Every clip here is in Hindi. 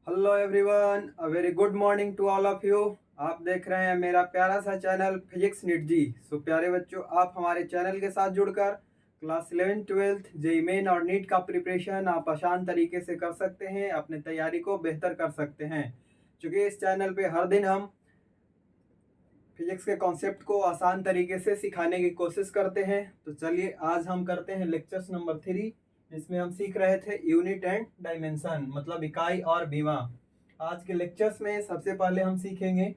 Hello everyone, a very good morning to all of you. आप देख रहे हैं मेरा प्यारा सा चैनल फिजिक्स निट जी। सो प्यारे बच्चों, आप हमारे चैनल के साथ जुड़कर क्लास 11 ट्वेल्थ जेई मेन और नीट का प्रिपरेशन आप आसान तरीके से कर सकते हैं, अपने तैयारी को बेहतर कर सकते हैं। क्योंकि इस चैनल पे हर दिन हम फिजिक्स के कॉन्सेप्ट को आसान तरीके से सिखाने की कोशिश करते हैं। तो चलिए आज हम करते हैं लेक्चर्स नंबर 3, जिसमें हम सीख रहे थे यूनिट एंड डायमेंशन, मतलब इकाई और बीमा। आज के लेक्चर्स में सबसे पहले हम सीखेंगे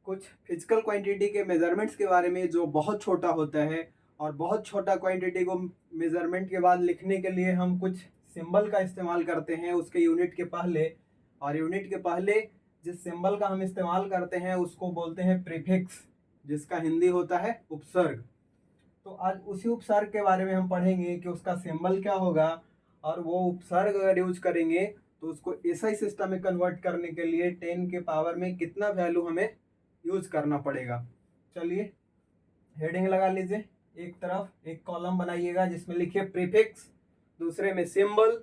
कुछ फिजिकल क्वांटिटी के मेजरमेंट्स के बारे में, जो बहुत छोटा होता है। और बहुत छोटा क्वांटिटी को मेजरमेंट के बाद लिखने के लिए हम कुछ सिंबल का इस्तेमाल करते हैं उसके यूनिट के पहले। और यूनिट के पहले जिस सिंबल का हम इस्तेमाल करते हैं उसको बोलते हैं प्रीफिक्स, जिसका हिंदी होता है उपसर्ग। तो आज उसी उपसर्ग के बारे में हम पढ़ेंगे कि उसका सिंबल क्या होगा, और वो उपसर्ग अगर यूज करेंगे तो उसको एसआई सिस्टम में कन्वर्ट करने के लिए 10 के पावर में कितना वैल्यू हमें यूज करना पड़ेगा। चलिए हेडिंग लगा लीजिए। एक तरफ एक कॉलम बनाइएगा जिसमें लिखिए प्रीफिक्स, दूसरे में सिंबल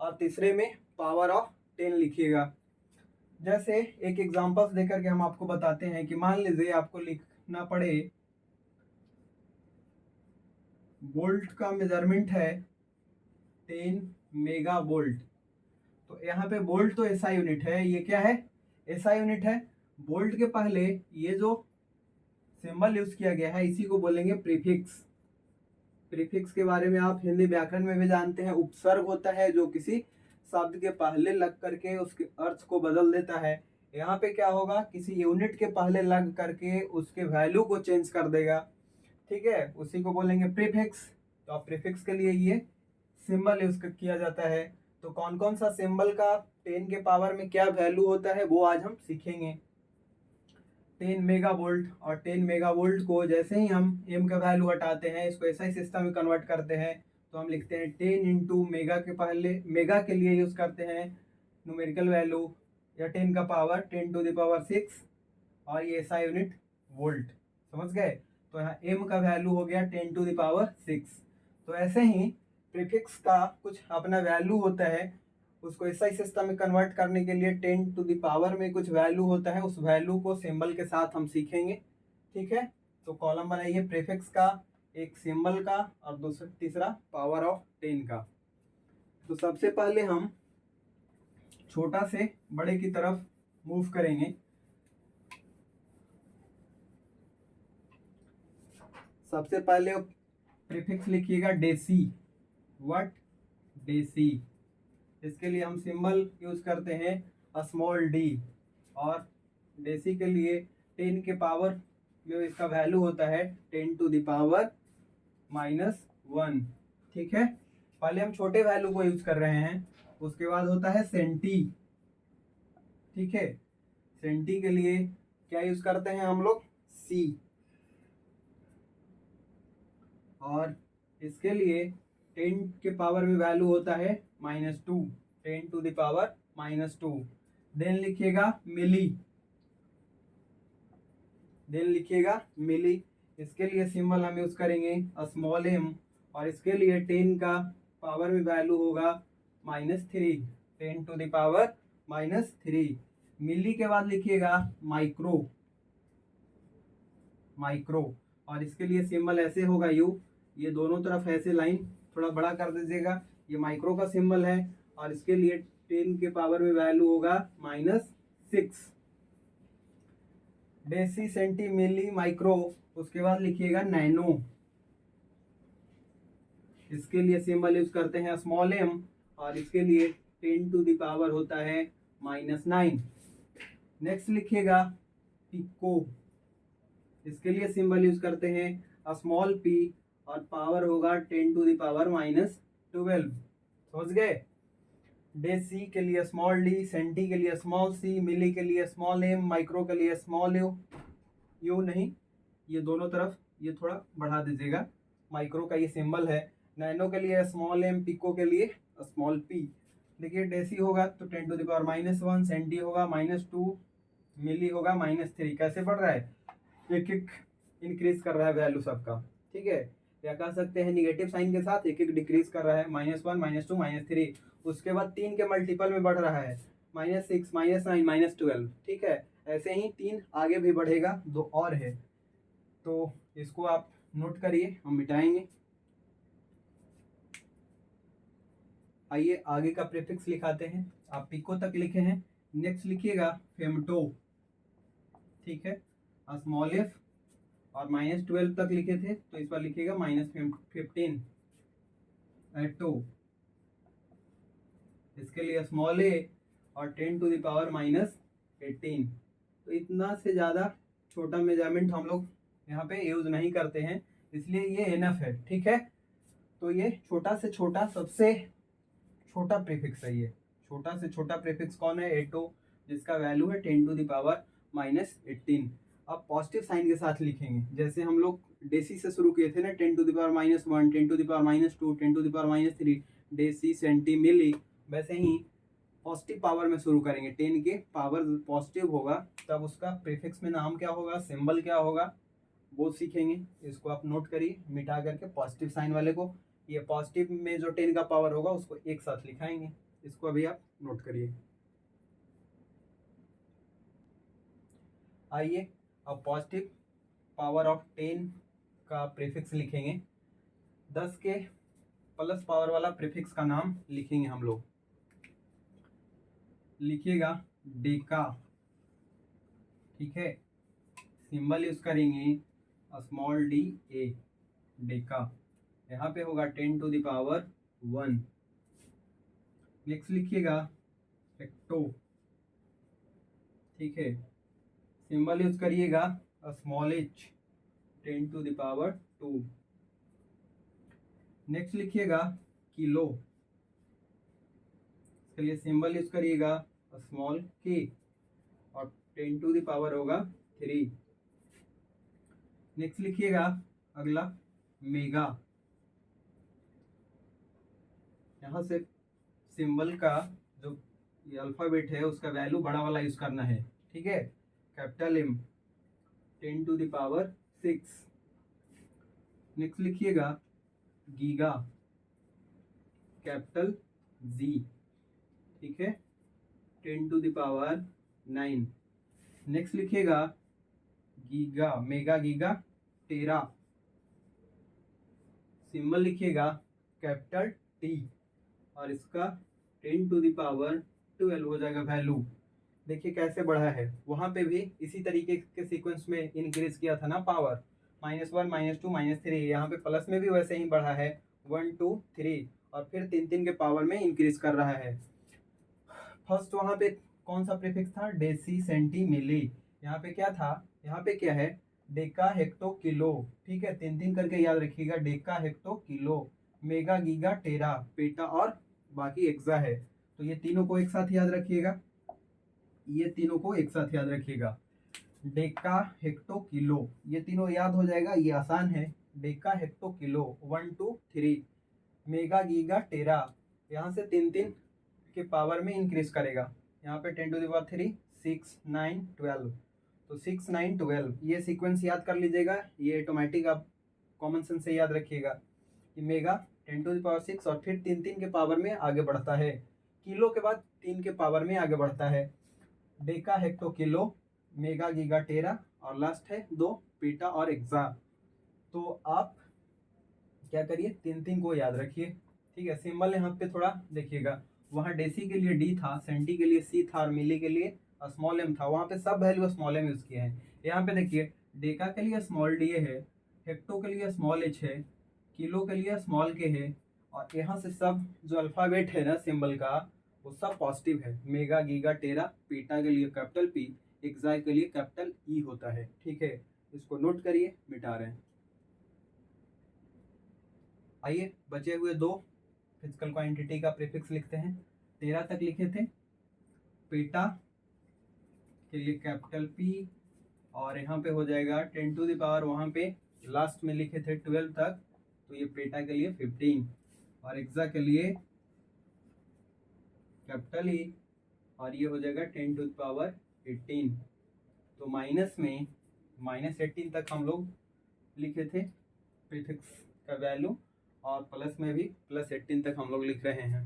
और तीसरे में पावर ऑफ 10 लिखिएगा। जैसे एक एग्जांपल्स देकर के हम आपको बताते हैं कि मान लीजिए आपको लिखना पड़े वोल्ट का मेजरमेंट है 10 मेगा वोल्ट। तो यहाँ पे वोल्ट तो एसआई यूनिट है, ये क्या है, एसआई यूनिट है। वोल्ट के पहले ये जो सिंबल यूज किया गया है इसी को बोलेंगे प्रीफिक्स। प्रीफिक्स के बारे में आप हिंदी व्याकरण में भी जानते हैं, उपसर्ग होता है जो किसी शब्द के पहले लग करके उसके अर्थ को बदल देता है। यहाँ पे क्या होगा, किसी यूनिट के पहले लग करके उसके वैल्यू को चेंज कर देगा। ठीक है, उसी को बोलेंगे प्रीफिक्स। तो आप प्रीफिक्स के लिए ये सिंबल यूज किया जाता है। तो कौन कौन सा सिंबल का 10 के पावर में क्या वैल्यू होता है वो आज हम सीखेंगे। 10 मेगा वोल्ट, और 10 मेगा वोल्ट को जैसे ही हम एम का वैल्यू हटाते हैं, इसको ऐसा ही सिस्टम में कन्वर्ट करते हैं, तो हम लिखते हैं 10 इंटू मेगा के पहले मेगा के लिए यूज करते हैं न्यूमेरिकल वैल्यू या 10 का पावर 10 टू द पावर 6, और ये ऐसा यूनिट वोल्ट। समझ गए। तो यहाँ एम का वैल्यू हो गया 10 टू द पावर 6। तो ऐसे ही प्रीफिक्स का कुछ अपना वैल्यू होता है, उसको एसआई सिस्टम में कन्वर्ट करने के लिए 10 टू द पावर में कुछ वैल्यू होता है, उस वैल्यू को सिंबल के साथ हम सीखेंगे। ठीक है, तो कॉलम बनाइए प्रीफिक्स का, एक सिंबल का और दूसरा तीसरा पावर ऑफ 10 का। तो सबसे पहले हम छोटा से बड़े की तरफ मूव करेंगे। सबसे पहले प्रीफिक्स लिखिएगा डेसी। What, deci. इसके लिए हम सिंबल यूज करते हैं स्मॉल डी, और डेसी के लिए 10 के पावर में इसका वैल्यू होता है 10 टू द पावर -1। ठीक है, पहले हम छोटे वैल्यू को यूज कर रहे हैं। उसके बाद होता है सेंटी। ठीक है, सेंटी के लिए क्या यूज करते हैं हम लोग, सी। और इसके लिए 10 के पावर में वैल्यू होता है -2, 10 टू द पावर -2। देन लिखिएगा मिली, देन लिखिएगा मिली। इसके लिए सिंबल हम यूज करेंगे स्मॉल एम, और इसके लिए 10 का पावर में वैल्यू होगा -3, 10 टू द पावर -3। मिली के बाद लिखिएगा माइक्रो, माइक्रो। और इसके लिए सिंबल ऐसे होगा यू, ये दोनों तरफ ऐसे लाइन थोड़ा बड़ा कर दीजिएगा, ये माइक्रो का सिंबल है। और इसके लिए 10 के पावर में वैल्यू होगा -6। डेसी, सेंटी, मिली, माइक्रो। उसके बाद लिखिएगा नैनो। इसके लिए सिंबल यूज करते हैं स्मॉल एम, और इसके लिए 10 टू द पावर होता है -9। नेक्स्ट लिखिएगा पिको। इसके लिए सिंबल यूज करते हैं स्मॉल पी, और पावर होगा 10 टू द पावर -12। समझ गए। डेसी के लिए स्मॉल डी, सेंटी के लिए स्मॉल सी, मिली के लिए स्मॉल एम, माइक्रो के लिए स्मॉल यू। यू नहीं, ये दोनों तरफ ये थोड़ा बढ़ा दीजिएगा, माइक्रो का ये सिंबल है। नैनो के लिए स्मॉल एम, पिको के लिए स्मॉल पी। देखिए डेसी होगा तो 10 टू द पावर -1, सेंटी होगा -2, मिली होगा -3। कैसे बढ़ रहा है, एक एक इंक्रीज कर रहा है वैल्यू सबका। ठीक है, या कह सकते हैं निगेटिव साइन के साथ एक एक डिक्रीज कर रहा है, -1, -2, -3। उसके बाद 3 के मल्टीपल में बढ़ रहा है, -6 -9 -12, ठीक है। ऐसे ही 3 आगे भी बढ़ेगा, 2 और है, तो इसको आप नोट करिए, हम मिटाएंगे। आइए आगे का प्रीफिक्स लिखाते हैं। आप पिको तक लिखे हैं, नेक्स्ट लिखिएगा फेमटो, ठीक है। स्मॉल एफ और -12 तक लिखे थे, तो इस बार लिखिएगा -15 एटो। इसके लिए स्मॉल ए और 10 टू द पावर -18। तो इतना से ज़्यादा छोटा मेजरमेंट हम लोग यहाँ पे यूज़ नहीं करते हैं, इसलिए ये एनफ है, ठीक है। तो ये छोटा से छोटा, सबसे छोटा प्रीफिक्स है ये। छोटा से छोटा प्रीफिक्स कौन है? एटो, जिसका वैल्यू है 10 टू द पावर -18। अब पॉजिटिव साइन के साथ लिखेंगे, जैसे हम लोग डेसी से शुरू किए थे ना, 10 to the power -1, 10 to the power -2, 10 to the power -3, deci centi milli, वैसे ही पॉजिटिव पावर में शुरू करेंगे। 10 के पावर पॉजिटिव होगा तब उसका प्रीफिक्स में नाम क्या होगा, सिंबल क्या होगा, वो सीखेंगे। इसको आप नोट करिए, मिटा करके पॉजिटिव साइन वाले को, ये पॉजिटिव में जो 10 का पावर होगा उसको एक साथ लिखाएंगे। इसको अभी आप नोट करिए। आइए अब पॉजिटिव पावर ऑफ 10 का प्रीफिक्स लिखेंगे। 10 के प्लस पावर वाला प्रीफिक्स का नाम लिखेंगे हम लोग। लिखिएगा डेका, ठीक है। सिंबल यूज करेंगे स्मॉल डी ए, डेका। यहाँ पे होगा 10 टू द पावर 1। नेक्स्ट लिखिएगा हेक्टो, ठीक है। सिंबल यूज करिएगा small h, 10 to the power 2। Next लिखिएगा किलो, इसके लिए सिंबल यूज करिएगा स्मॉल के और 10 टू द पावर होगा 3। नेक्स्ट लिखिएगा अगला मेगा। यहाँ से सिंबल का जो ये अल्फ़ाबेट है उसका वैल्यू बड़ा वाला यूज करना है, ठीक है। Capital M, 10 to the power 6। Next लिखिएगा गीगा, कैपिटल जी, ठीक है, 10 टू द पावर 9। नेक्स्ट लिखिएगा giga, mega giga tera. Symbol लिखिएगा कैपिटल टी और इसका 10 टू द पावर 12 हो जाएगा वैल्यू। देखिए कैसे बढ़ा है, वहाँ पे भी इसी तरीके के सीक्वेंस में इंक्रीज किया था ना पावर, -1 -2 -3। यहाँ पे प्लस में भी वैसे ही बढ़ा है, 1 2 3 और फिर 3 के पावर में इंक्रीज कर रहा है। फर्स्ट वहाँ पे कौन सा प्रीफिक्स था? Deci centi milli. यहाँ पे क्या था? यहाँ पे क्या है? डेका हेक्टो किलो, ठीक है। 3 करके याद रखिएगा, Deka hecto kilo, mega giga टेरा, पेटा और बाकी एक्सा है। तो ये तीनों को एक साथ याद रखिएगा, ये तीनों को एक साथ याद रखिएगा। डेका हेक्टो किलो, ये तीनों याद हो जाएगा, ये आसान है। Deka hecto kilo 1 2 3, mega giga टेरा, यहाँ से 3 के पावर में इंक्रीज करेगा। यहाँ पे 10 टू द पावर 3, 6 9 12, तो 6 9 12 ये सीक्वेंस याद कर लीजिएगा। ये ऑटोमेटिक आप कॉमन सेंस से याद रखिएगा कि मेगा 10 टू द पावर 6 और फिर 3 के पावर में आगे बढ़ता है, किलो के बाद 3 के पावर में आगे बढ़ता है। Deka hecto kilo, mega giga टेरा और लास्ट है 2 पेटा और एक्सा। तो आप क्या करिए, 3 को याद रखिए, ठीक है। सिंबल यहाँ पे थोड़ा देखिएगा, वहाँ डेसी के लिए डी था, सेंटी के लिए सी था और मिली के लिए स्मॉल एम था। वहाँ पे सब वैल्यू स्मॉल एम यूज किए हैं। यहाँ पे देखिए डेका के लिए स्मॉल डी है, हेक्टो के लिए स्मॉल एच है, किलो के लिए स्मॉल के है और यहाँ से सब जो अल्फ़ाबेट है ना सिंबल का वो सब पॉजिटिव है। मेगा गीगा टेरा, पेटा के लिए कैपिटल पी, एक्सा के लिए कैपिटल ई होता है, ठीक है। इसको नोट करिए, मिटा रहे हैं। आइए बचे हुए 2 फिजिकल क्वांटिटी का प्रीफिक्स लिखते हैं। 13 तक लिखे थे, पेटा के लिए कैपिटल पी और यहाँ पे हो जाएगा 10 टू द पावर, वहाँ पे लास्ट में लिखे थे 12 तक, तो ये पेटा के लिए 15 और एक्सा के लिए कैपिटल ई और ये हो जाएगा 10 टू द पावर 18। तो माइनस में -18 तक हम लोग लिखे थे प्रीफिक्स का वैल्यू और प्लस में भी +18 तक हम लोग लिख रहे हैं।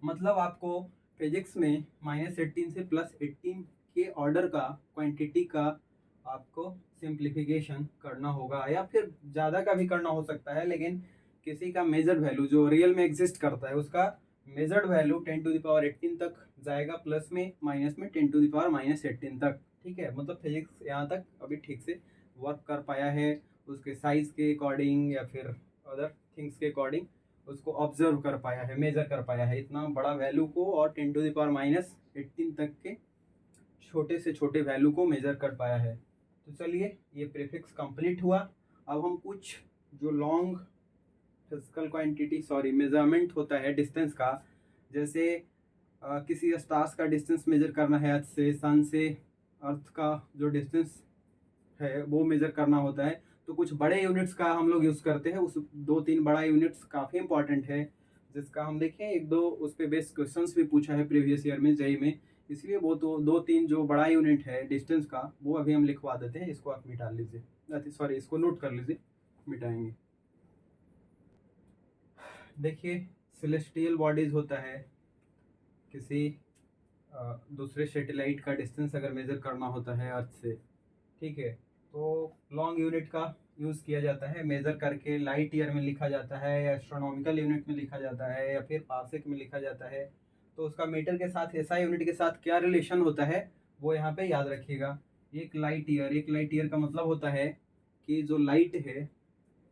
मतलब आपको फिजिक्स में -18 से +18 के ऑर्डर का क्वांटिटी का आपको सिंप्लीफिकेशन करना होगा, या फिर ज़्यादा का भी करना हो सकता है, लेकिन किसी का मेजर वैल्यू जो रियल में एग्जिस्ट करता है उसका मेजर्ड वैल्यू 10⁻18 तक जाएगा, प्लस में माइनस में 10⁻−18 तक। ठीक है, मतलब फिजिक्स यहाँ तक अभी ठीक से वर्क कर पाया है, उसके साइज के अकॉर्डिंग या फिर अदर थिंग्स के अकॉर्डिंग उसको ऑब्जर्व कर पाया है, मेजर कर पाया है इतना बड़ा वैल्यू को, और 10⁻−18 तक के छोटे से छोटे वैल्यू को मेजर कर पाया है। तो चलिए, ये प्रीफिक्स कंप्लीट हुआ। अब हम कुछ जो लॉन्ग फिजिकल क्वांटिटी मेजरमेंट होता है डिस्टेंस का, जैसे किसी स्टार्स का डिस्टेंस मेजर करना है अर्थ से, सन से अर्थ का जो डिस्टेंस है वो मेजर करना होता है, तो कुछ बड़े यूनिट्स का हम लोग यूज़ करते हैं। उस 2-3 बड़ा यूनिट्स काफ़ी इंपॉर्टेंट है, जिसका हम देखें 1-2 उस पर बेस्ड क्वेश्चंस भी पूछा है प्रीवियस ईयर में जेईई में, इसलिए वो तो 2-3 जो बड़ा यूनिट है डिस्टेंस का वो अभी हम लिखवा देते हैं। इसको आप मिटा लीजिए, सॉरी इसको नोट कर लीजिए, मिटाएंगे। देखिए, सेलेस्टियल बॉडीज होता है, किसी दूसरे सैटेलाइट का डिस्टेंस अगर मेजर करना होता है अर्थ से, ठीक है, तो लॉन्ग यूनिट का यूज़ किया जाता है, मेजर करके लाइट ईयर में लिखा जाता है, या एस्ट्रोनॉमिकल यूनिट में लिखा जाता है, या फिर पार्सेक में लिखा जाता है। तो उसका मीटर के साथ एसआई यूनिट के साथ क्या रिलेशन होता है वो यहाँ पे याद रखिएगा। एक लाइट ईयर का मतलब होता है कि जो लाइट है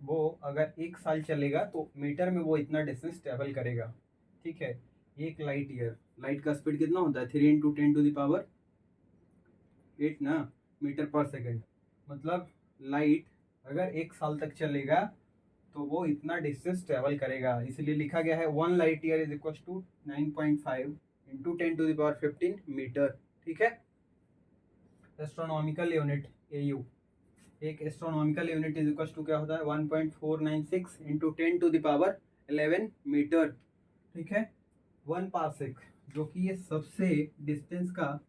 वो अगर 1 साल चलेगा तो मीटर में वो इतना डिस्टेंस ट्रेवल करेगा। ठीक है, एक लाइट ईयर, लाइट का स्पीड कितना होता है 3 × 10⁸ ना मीटर पर सेकेंड। मतलब लाइट अगर 1 साल तक चलेगा तो वो इतना डिस्टेंस ट्रेवल करेगा, इसलिए लिखा गया है 1 light year is equal to 9.5 × 10⁻15 metre. ठीक है, एस्ट्रोनॉमिकल यूनिट AU, एक astronomical unit is equal to क्या होता है 1.496 × 10⁻11 मीटर। ठीक है, 1 पार्सेक, जो कि ये सबसे डिस्टेंस का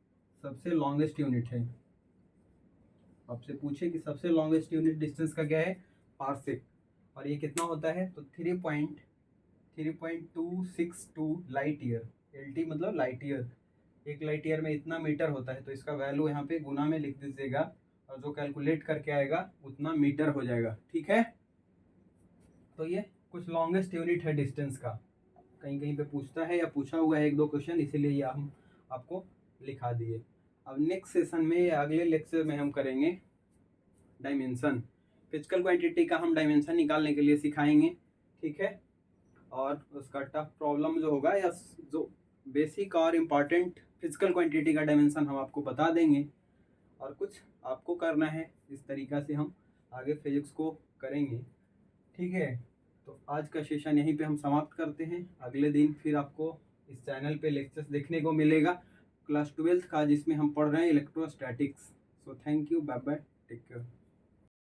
सबसे लॉन्गेस्ट यूनिट है। आपसे पूछे कि सबसे लॉन्गेस्ट यूनिट डिस्टेंस का क्या है, पार्सेक, और ये कितना होता है तो 3.262 लाइट ईयर। LT मतलब लाइट ईयर, एक लाइट ईयर में इतना मीटर होता है, तो इसका वैल्यू यहाँ पे गुना में लिख दीजिएगा, और जो कैलकुलेट करके आएगा उतना मीटर हो जाएगा। ठीक है, तो ये कुछ लॉन्गेस्ट यूनिट है डिस्टेंस का, कहीं कहीं पे पूछता है या पूछा हुआ है 1-2 क्वेश्चन, इसीलिए ये हम आपको लिखा दिए। अब नेक्स्ट सेशन में या अगले लेक्चर में हम करेंगे डायमेंशन, फिजिकल क्वांटिटी का हम डायमेंशन निकालने के लिए सिखाएंगे। ठीक है, और उसका टफ प्रॉब्लम जो होगा या जो बेसिक और इम्पॉर्टेंट फिजिकल क्वांटिटी का डायमेंशन हम आपको बता देंगे, और कुछ आपको करना है, इस तरीक़ा से हम आगे फिजिक्स को करेंगे। ठीक है, तो आज का सेशन यहीं पे हम समाप्त करते हैं। अगले दिन फिर आपको इस चैनल पे लेक्चर्स देखने को मिलेगा क्लास 12th का, जिसमें हम पढ़ रहे हैं electrostatics. So thank you, bye bye, take care.